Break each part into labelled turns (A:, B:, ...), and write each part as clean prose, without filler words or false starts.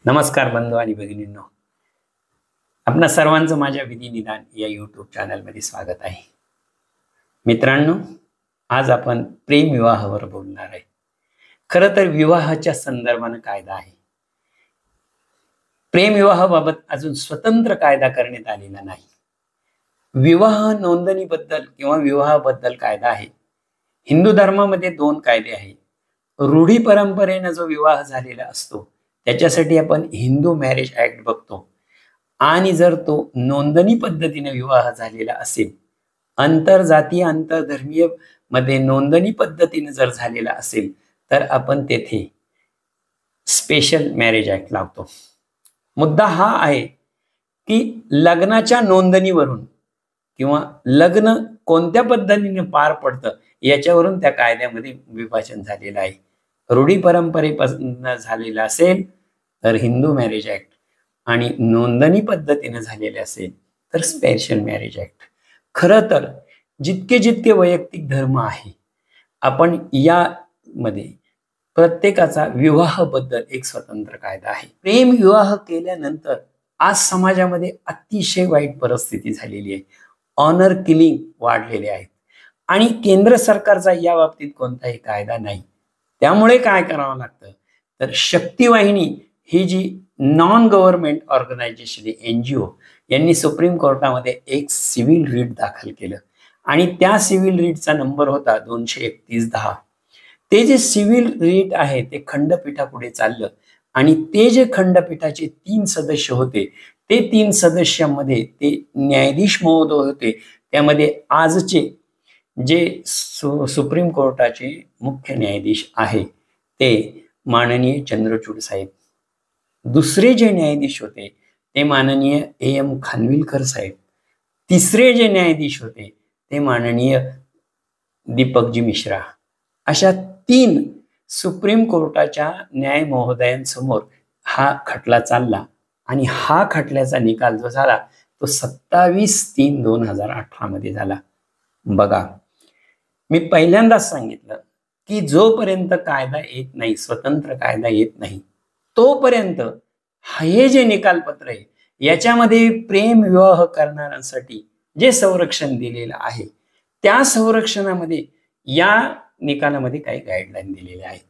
A: नमस्कार बंधू आणि भगिनींनो, आपणा सर्वांचं माझ्या विधी निदान या यूट्यूब चॅनलमध्ये स्वागत आहे. मित्रांनो, आज आपण प्रेम विवाहावर बोलणार आहे. खरं तर विवाहाच्या संदर्भाने कायदा आहे. प्रेम विवाहाबाबत अजून स्वतंत्र कायदा करण्यात आलेला नाही. विवाह नोंदणीबद्दल किंवा विवाहाबद्दल कायदा आहे. हिंदू धर्मामध्ये 2 कायदे आहेत. रूढी परंपरेने जो विवाह झालेला असतो त्याच्यासाठी आपण हिंदू मॅरेज ऍक्ट बघतो, आणि जर तो नोंदणी पद्धतीने विवाह झालेला असेल, आंतरजातीय आंतरधर्मीय मध्ये नोंदणी पद्धतीने जर झालेला असेल, तर आपण तेथे स्पेशल मॅरेज ऍक्ट लावतो. मुद्दा हा आहे की लग्नाच्या नोंदणीवरून किंवा लग्न कोणत्या पद्धतीने पार पडतं याच्यावरून त्या कायद्यामध्ये विभाजन झालेलं आहे. रूढी परंपरेपासून झालेला असेल तर हिंदू मॅरेज ऍक्ट, आणि नोंदणी पद्धतीने झालेले असेल तर स्पेशल मॅरेज ऍक्ट. खरं तर जितके जितके वैयक्तिक धर्म आहे, आपण यामध्ये प्रत्येकाचा विवाहाबद्दल एक स्वतंत्र कायदा आहे. प्रेम विवाह केल्यानंतर आज समाजामध्ये अतिशय वाईट परिस्थिती झालेली आहे. ऑनर किलिंग वाढलेले आहेत आणि केंद्र सरकारचा या बाबतीत कोणताही कायदा नाही. त्यामुळे काय करावं लागतं तर शक्ती वाहिनी ही जी नॉन गव्हर्नमेंट ऑर्गनायझेशन NGO यांनी सुप्रीम कोर्टामध्ये एक सिव्हिल रिट दाखल केलं, आणि त्या सिव्हिल रिटचा नंबर होता 231-10. ते जे सिव्हिल रिट आहे ते खंडपीठापुढे चाललं, आणि ते जे खंडपीठाचे 3 सदस्य होते, ते 3 सदस्यांमध्ये ते न्यायाधीश महोदय होते. त्यामध्ये आजचे जे सुप्रीम कोर्टाचे मुख्य न्यायाधीश आहे ते माननीय चंद्रचूड साहेब. दुसरे जे न्यायाधीश होते ते माननीय AM खानविलकर साहेब. तिसरे जे न्यायाधीश होते ते माननीय दीपकजी मिश्रा. अशा 3 सुप्रीम कोर्टाच्या न्याय महोदयांसमोर हा खटला चालला, आणि हा खटल्याचा निकाल जो झाला तो 27/3/2018 मध्ये झाला. बघा, मी पहिल्यांदाच सांगितलं की जोपर्यंत कायदा येत नाही, स्वतंत्र कायदा येत नाही, तोपर्यंत हे जे निकालपत्र आहे याच्यामध्ये प्रेम विवाह करणाऱ्यांसाठी जे संरक्षण दिलेलं आहे त्या संरक्षणामध्ये या निकालामध्ये काही गाईडलाईन दिलेल्या आहेत.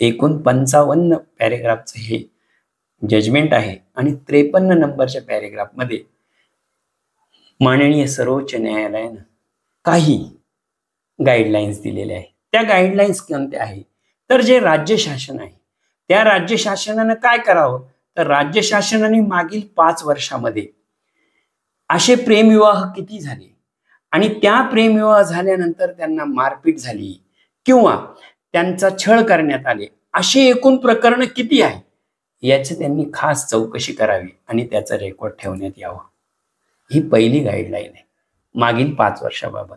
A: एकूण 55 पॅरेग्राफचं हे जजमेंट आहे, आणि 53 नंबरच्या पॅरेग्राफमध्ये माननीय सर्वोच्च न्यायालयानं काही गाईडलाईन्स दिलेल्या आहेत. त्या गाईडलाईन्स कोणत्या आहेत तर जे राज्य शासन आहे त्या राज्य शासनानं काय करावं तर राज्य शासनाने मागील 5 वर्षामध्ये असे प्रेमविवाह किती झाले, आणि त्या प्रेमविवाह झाल्यानंतर त्यांना मारपीट झाली किंवा त्यांचा छळ करण्यात आले असे एकूण प्रकरण किती आहे याची त्यांनी खास चौकशी करावी आणि त्याचा रेकॉर्ड ठेवण्यात यावा. ही पहिली गाईडलाईन आहे मागील 5 वर्षाबाबत.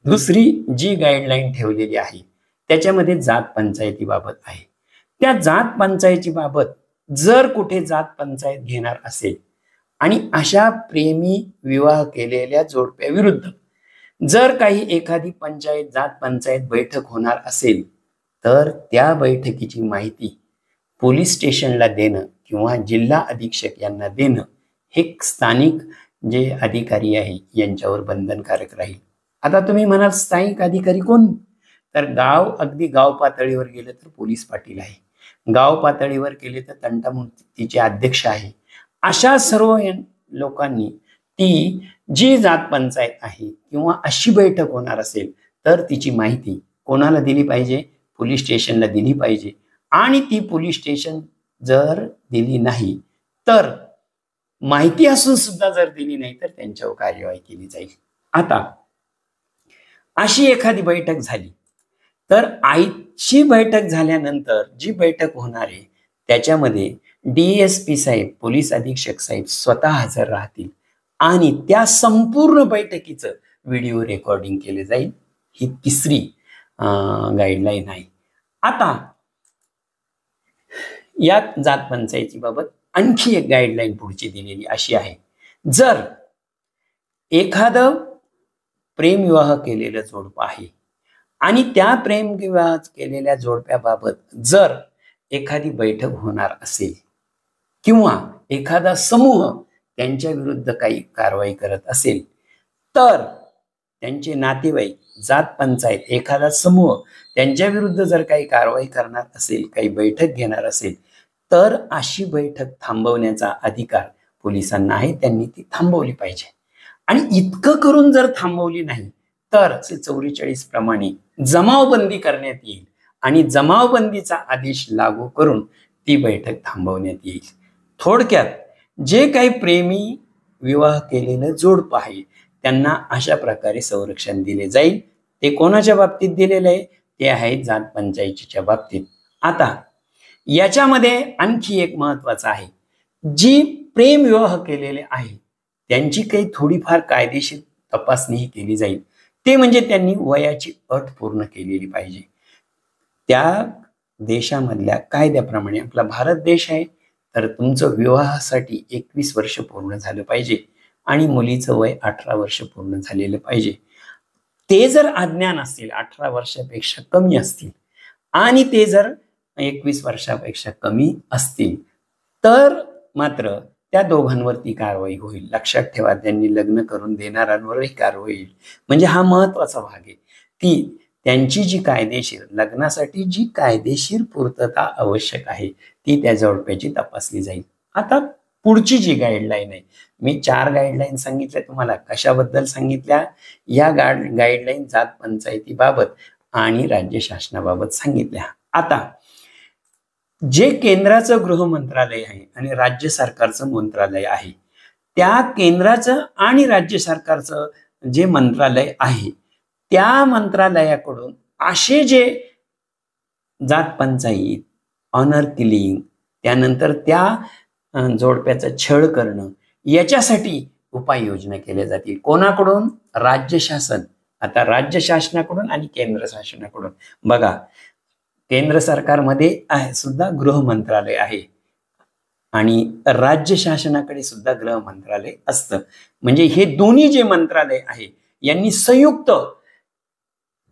A: दुसरी जी गाईडलाईन ठेवलेली आहे त्याच्यामध्ये जात पंचायतीबाबत आहे. त्या जात पंचायती बाबत जर कुठे जात पंचायत घेणार असेल आणि अशा प्रेमी विवाह केलेल्या जोडप्याविरुद्ध जर काही एखादी पंचायत जात पंचायत बैठक होणार असेल तर त्या बैठकीची माहिती पोलीस स्टेशनला देणं किंवा जिल्हा अधीक्षक यांना देणं हे स्थानिक जे अधिकारी आहे यांच्यावर बंधनकारक राहील. आता तुम्ही म्हणाल स्थानिक अधिकारी कोण, तर अगदी गाव पातळीवर गेलं तर पोलीस पाटील आहे, गाव पातळीवर गेले तर तंटामुक्तीचे अध्यक्ष आहे. अशा सर्व लोकांनी ती जी जात पंचायत आहे किंवा अशी बैठक होणार असेल तर तिची माहिती कोणाला दिली पाहिजे, पोलीस स्टेशनला दिली पाहिजे. आणि ती पोलीस स्टेशन जर दिली नाही तर माहिती असून सुद्धा जर दिली नाही तर त्यांच्यावर कार्यवाही केली जाईल. आता अशी एखादी बैठक झाली तर आजची बैठक झाल्यानंतर जी बैठक होणार आहे त्याच्यामध्ये DSP साहेब, पोलीस अधीक्षक साहेब स्वतः हजर राहतील आणि त्या संपूर्ण बैठकीचं व्हिडिओ रेकॉर्डिंग केले जाईल. ही तिसरी गाईडलाईन आहे. आता या जात पंचायती बाबत आणखी एक गाईडलाईन पुढची दिलेली अशी आहे, जर एखादं प्रेमविवाह केलेलं जोडपं आहे आणि त्या प्रेमविवाह केलेल्या जोडप्याबाबत जर एखादी बैठक होणार असेल किंवा एखादा समूह त्यांच्या विरुद्ध काही कारवाई करत असेल तर त्यांचे नातेवाईक, जात पंचायत, एखादा समूह त्यांच्या विरुद्ध जर काही कारवाई करणार असेल, काही बैठक घेणार असेल, तर अशी बैठक थांबवण्याचा अधिकार पोलिसांना आहे. त्यांनी ती थांबवली पाहिजे. आणि इतकं करून जर थांबवली नाही तर 44 प्रमाणे जमावबंदी करण्यात येईल आणि जमावबंदीचा आदेश लागू करून ती बैठक थांबवण्यात येईल. थोडक्यात जे काही प्रेमी विवाह केलेलं जोडपं आहे त्यांना अशा प्रकारे संरक्षण दिले जाईल. ते कोणाच्या बाबतीत दिलेलं आहे? ते आहे जात पंचायतीच्या बाबतीत. आता याच्यामध्ये आणखी एक महत्वाचं आहे, जी प्रेम विवाह केलेले आहे त्यांची काही थोडीफार कायदेशीर तपासणी केली जाईल. ते म्हणजे त्यांनी वयाची अट पूर्ण केलेली पाहिजे. त्या देशामधल्या कायद्याप्रमाणे, आपला भारत देश आहे तर तुमचं विवाहासाठी 21 वर्ष पूर्ण झालं पाहिजे आणि मुलीचं वय 18 वर्ष पूर्ण झालेलं पाहिजे. ते जर अज्ञान असतील, 18 वर्षापेक्षा कमी असतील आणि ते जर 21 वर्षापेक्षा कमी असतील तर मात्र त्या दोघांवरती कारवाई होईल. लक्षात ठेवा, त्यांनी लग्न करून देणाऱ्यांवरही कारवाई होईल. म्हणजे हा महत्वाचा भाग आहे की त्यांची जी कायदेशीर, लग्नासाठी जी कायदेशीर पूर्तता आवश्यक आहे ती त्या जोडप्याची तपासली जाईल. आता पुढची जी गाईडलाईन आहे, मी 4 गाईडलाईन सांगितल्या तुम्हाला. कशाबद्दल सांगितल्या? या गाईडलाईन जात पंचायतीबाबत आणि राज्य शासनाबाबत सांगितल्या. आता जे केंद्राचं गृह मंत्रालय आहे आणि राज्य सरकारचं मंत्रालय आहे, त्या केंद्राचं आणि राज्य सरकारचं जे मंत्रालय आहे त्या मंत्रालयाकडून असे जे जात पंचायत, ऑनर किलिंग, त्यानंतर त्या जोडप्याचा छळ करणं, याच्यासाठी उपाययोजना केल्या जातील. कोणाकडून? राज्य शासन. आता राज्य शासनाकडून आणि केंद्र शासनाकडून. बघा, केंद्र सरकारमध्ये सुद्धा गृह मंत्रालय आहे आणि राज्य शासनाकडे सुद्धा गृह मंत्रालय असतं. म्हणजे हे दोन्ही जे मंत्रालय आहे यांनी संयुक्त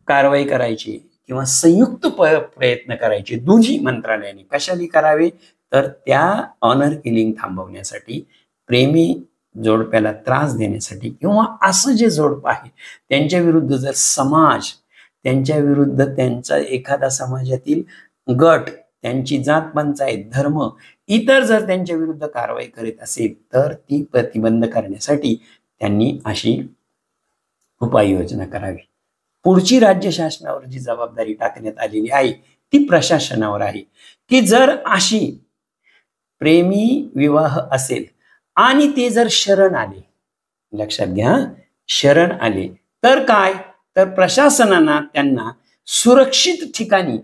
A: कारवाई करायची किंवा संयुक्त प्रयत्न करायचे दोन्ही मंत्रालयांनी. कशाली करावे? तर त्या ऑनर किलिंग थांबवण्यासाठी, प्रेमी जोडप्याला त्रास देण्यासाठी, किंवा असं जे जोडपं आहे त्यांच्या विरुद्ध जर समाज, त्यांच्या विरुद्ध त्यांचा एखादा समाजातील गट, त्यांची जात पंचायत, धर्म, इतर जर त्यांच्या विरुद्ध कारवाई करीत असेल तर ती प्रतिबंध करण्यासाठी त्यांनी अशी उपाययोजना करावी. पुढची राज्य शासनावर जी जबाबदारी टाकण्यात आलेली आहे ती प्रशासनावर आहे की जर अशी प्रेमी विवाह असेल आणि ते जर शरण आले, लक्षात घ्या, शरण आले तर काय? तर प्रशासनानं त्यांना सुरक्षित ठिकाणी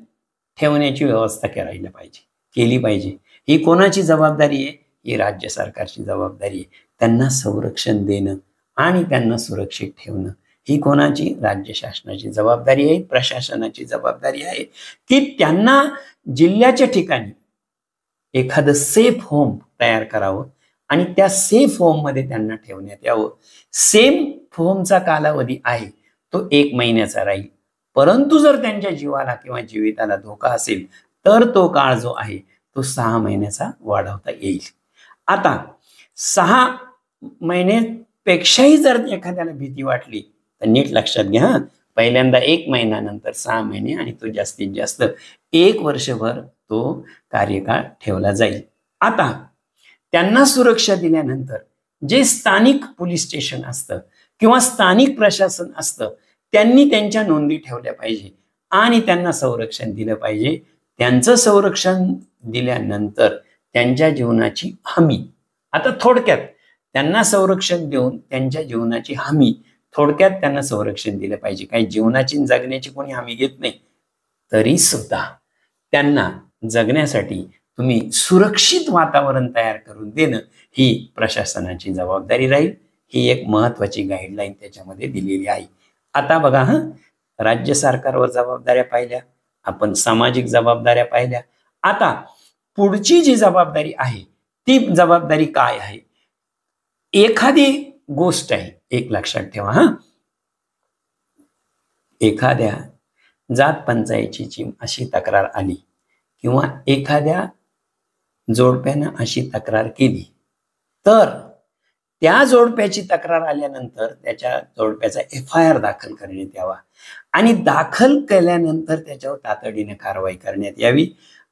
A: ठेवण्याची व्यवस्था केली पाहिजे. ही कोणाची जबाबदारी आहे? ही राज्य सरकारची जबाबदारी आहे. त्यांना संरक्षण देणं आणि त्यांना सुरक्षित ठेवणं ही कोणाची? राज्य शासनाची जबाबदारी आहे, प्रशासनाची जबाबदारी आहे की त्यांना जिल्ह्याच्या ठिकाणी एखादं सेफ होम तयार करावं आणि त्या सेफ होम मध्ये त्यांना ठेवण्यात यावं. सेफ होमचा कालावधी आहे तो 1 महिन्याचा राहील, परंतु जर त्यांच्या जीवाला किंवा जीविताला धोका असेल तर तो काळ जो आहे तो 6 महिन्याचा वाढवता येईल. आता 6 महिन्यापेक्षाही जर एखाद्याला भीती वाटली तर नीट लक्षात घ्या, पहिल्यांदा 1 महिना, नंतर 6 महिने आणि तो जास्तीत जास्त 1 वर्षभर तो कार्यकाळ ठेवला जाईल. आता त्यांना सुरक्षा दिल्यानंतर जे स्थानिक पोलीस स्टेशन असतं किंवा स्थानिक प्रशासन असतं त्यांनी त्यांच्या नोंदी ठेवल्या पाहिजे आणि त्यांना संरक्षण दिलं पाहिजे. त्यांचं संरक्षण दिल्यानंतर त्यांच्या जीवनाची हमी, आता थोडक्यात त्यांना संरक्षण देऊन त्यांच्या जीवनाची हमी, थोडक्यात त्यांना संरक्षण दिलं पाहिजे. काही जीवनाची जगण्याची कोणी हमी घेत नाही, तरी सुद्धा त्यांना जगण्यासाठी तुम्ही सुरक्षित वातावरण तयार करून देणं ही प्रशासनाची जबाबदारी राहील. ही एक महत्वाची गाईडलाईन त्याच्यामध्ये दिलेली आहे. आता बघा, राज्य सरकारवर जबाबदाऱ्या पाहिल्या आपण, सामाजिक जबाबदाऱ्या पाहिल्या. आता पुढची जी जबाबदारी आहे ती जबाबदारी काय आहे? एखादी गोष्ट आहे, एक लक्षात ठेवा, एखाद्या जात पंचायतीची अशी तक्रार आली किंवा एखाद्या जोडप्यानं अशी तक्रार केली तर त्या जोडप्याची तक्रार आल्यानंतर त्याच्या जोडप्याचा FIR दाखल करण्यात यावा आणि दाखल केल्यानंतर त्याच्यावर तातडीने कारवाई करण्यात यावी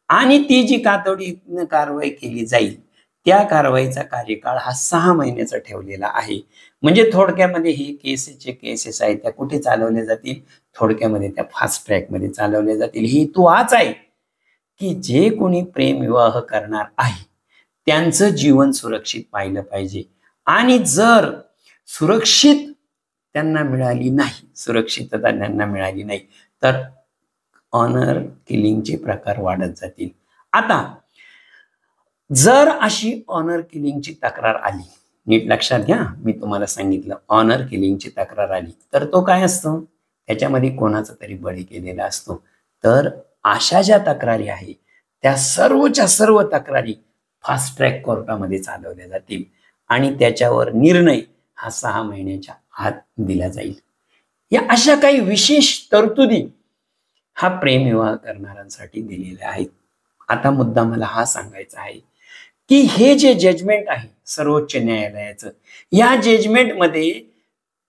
A: आणि ती जी तातडीने कारवाई केली जाईल त्या कारवाईचा कार्यकाळ हा 6 महिन्याचा ठेवलेला आहे. म्हणजे थोडक्यामध्ये ही केसेस आहेत त्या कुठे चालवल्या जातील, थोडक्यामध्ये त्या फास्ट ट्रॅकमध्ये चालवल्या जातील. हेतू हाच आहे की जे कोणी प्रेमविवाह करणार आहे त्यांचं जीवन सुरक्षित पाहिलं पाहिजे आणि जर सुरक्षित त्यांना मिळाली नाही, सुरक्षितता त्यांना मिळाली नाही तर ऑनर किलिंगचे प्रकार वाढत जातील. आता जर अशी ऑनर किलिंगची तक्रार आली, नीट लक्षात घ्या, मी तुम्हाला सांगितलं ऑनर किलिंगची तक्रार आली तर तो काय असतो, त्याच्यामध्ये कोणाचा तरी बळी केलेला असतो. तर अशा ज्या तक्रारी आहे त्या सर्वच्या सर्व तक्रारी फास्ट ट्रॅक कोर्टामध्ये चालवल्या जातील आणि त्याच्यावर निर्णय हा 6 महिन्याच्या आत दिला जाईल. या अशा काही विशेष तरतुदी हा प्रेमविवाह करणाऱ्यांसाठी दिलेल्या आहेत. आता मुद्दा मला हा सांगायचा आहे की हे जे जजमेंट आहे सर्वोच्च न्यायालयाचं, या जजमेंटमध्ये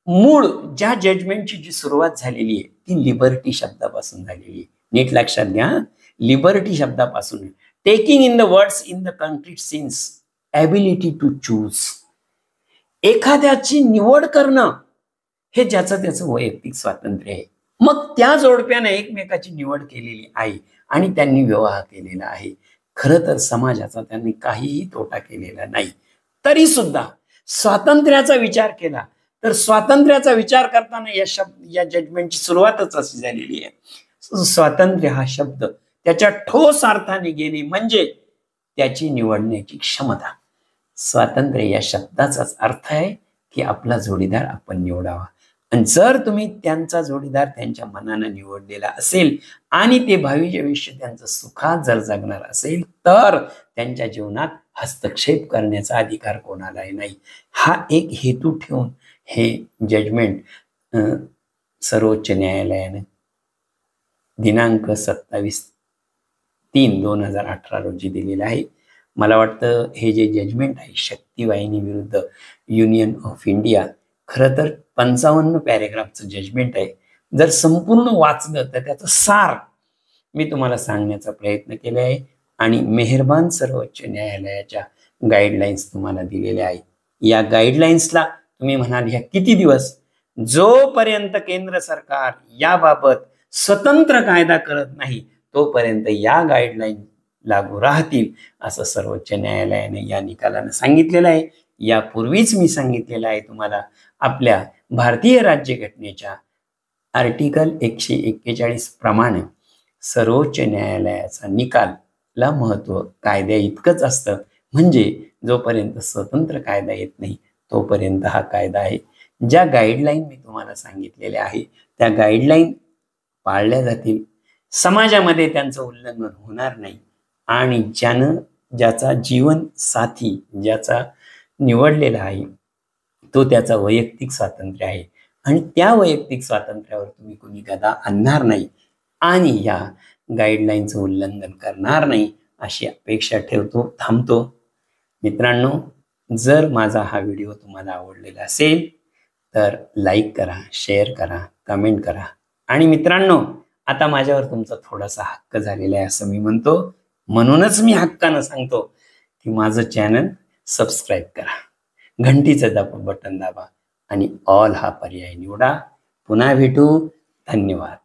A: मूळ ज्या जजमेंटची जी सुरुवात झालेली आहे ती लिबर्टी शब्दापासून झालेली आहे. नीट लक्षात घ्या, लिबर्टी शब्दापासून. Taking in the words in the concrete sense, ability to choose. एखाद्याची निवड करणं हे ज्याचं त्याचं वैयक्तिक स्वातंत्र्य आहे. मग त्या जोडप्याने एकमेकाची निवड केलेली आहे आणि त्यांनी विवाह केलेला आहे. खरं तर समाजाचा त्यांनी काहीही तोटा केलेला नाही. तरी सुद्धा स्वातंत्र्याचा विचार केला तर स्वातंत्र्याचा विचार करताना या जजमेंटची सुरुवातच अशी झालेली आहे. स्वातंत्र्य हा शब्द त्याच्या ठोस अर्थाने घेणे म्हणजे त्याची निवडण्याची क्षमता. स्वातंत्र्य या शब्दाचाच अर्थ आहे की आपला जोडीदार आपण निवडावा आणि जर तुम्ही त्यांचा जोडीदार त्यांच्या मनानं निवडलेला असेल आणि ते भावी भविष्य त्यांचं सुखात जर जगणार असेल तर त्यांच्या जीवनात हस्तक्षेप करण्याचा अधिकार कोणालाही नाही. हा एक हेतू ठेवून हे जजमेंट सर्वोच्च न्यायालयाने दिनांक 27/3/2018 रोजी दिलेलं आहे. मला वाटतं हे जे जजमेंट आहे शक्ती वाहिनी विरुद्ध युनियन ऑफ इंडिया, खरं तर 55 पॅरेग्राफचं जजमेंट आहे. जर संपूर्ण वाचलं तर त्याचं सार मी तुम्हाला सांगण्याचा प्रयत्न केला आहे आणि मेहरबान सर्वोच्च न्यायालयाच्या गाईडलाईन्स तुम्हाला दिलेल्या आहेत. या गाईडलाईन्सला तुम्ही म्हणाल ह्या किती दिवस, जोपर्यंत केंद्र सरकार याबाबत स्वतंत्र कायदा करत नाही तोपर्यंत या गाईडलाईन लागू राहतील असं सर्वोच्च न्यायालयाने या निकालानं सांगितलेलं आहे. यापूर्वीच मी सांगितलेलं आहे तुम्हाला, आपल्या भारतीय राज्यघटनेच्या आर्टिकल 141 प्रमाणे सर्वोच्च न्यायालयाचा निकालला महत्व कायद्या इतकंच असतं. म्हणजे जोपर्यंत स्वतंत्र कायदा येत नाही तोपर्यंत हा कायदा आहे. ज्या गाईडलाईन मी तुम्हाला सांगितलेल्या आहे त्या गाईडलाईन पाळल्या जातील, समाजामध्ये त्यांचं उल्लंघन होणार नाही आणि ज्याचा जीवन साथी ज्याचा निवडलेला आहे तो त्याचा वैयक्तिक स्वातंत्र्य आहे आणि त्या वैयक्तिक स्वातंत्र्यावर तुम्ही कोणी गदा आणणार नाही आणि या गाईडलाईनचं उल्लंघन करणार नाही अशी अपेक्षा ठेवतो. थांबतो. मित्रांनो, जर माझा हा व्हिडिओ तुम्हाला आवडलेला असेल तर लाईक करा, शेअर करा, कमेंट करा आणि मित्रांनो, आता माझ्यावर तुमचा थोडासा हक्क झालेला आहे असं मी म्हणतो. म्हणूनच मी हक्कानं सांगतो की माझं चॅनल सबस्क्राईब करा, घंटीचं बटन दाबा आणि ऑल हा पर्याय निवडा. पुन्हा भेटू. धन्यवाद.